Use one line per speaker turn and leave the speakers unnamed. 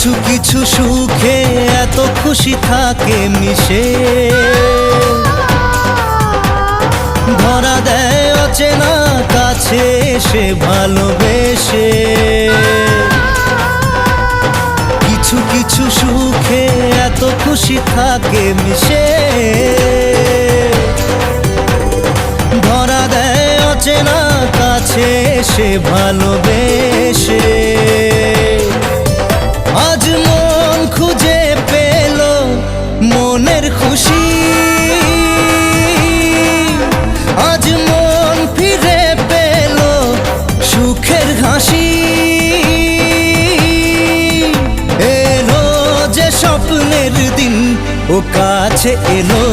কিছু কিছু সুখে এত খুশি থাকে মিশে, ধরা দেয় অচেনা কাছে এসে ভালোবেসে। কিছু কিছু সুখে এত খুশি থাকে মিশে, ধরা দেয় অচেনা কাছে এসে ভালোবেসে। আজ মন খুঁজে পেল মনের খুশি, আজ মন ফিরে পেল সুখের হাসি। এলো যে স্বপ্নের দিন ও কাছে এলো।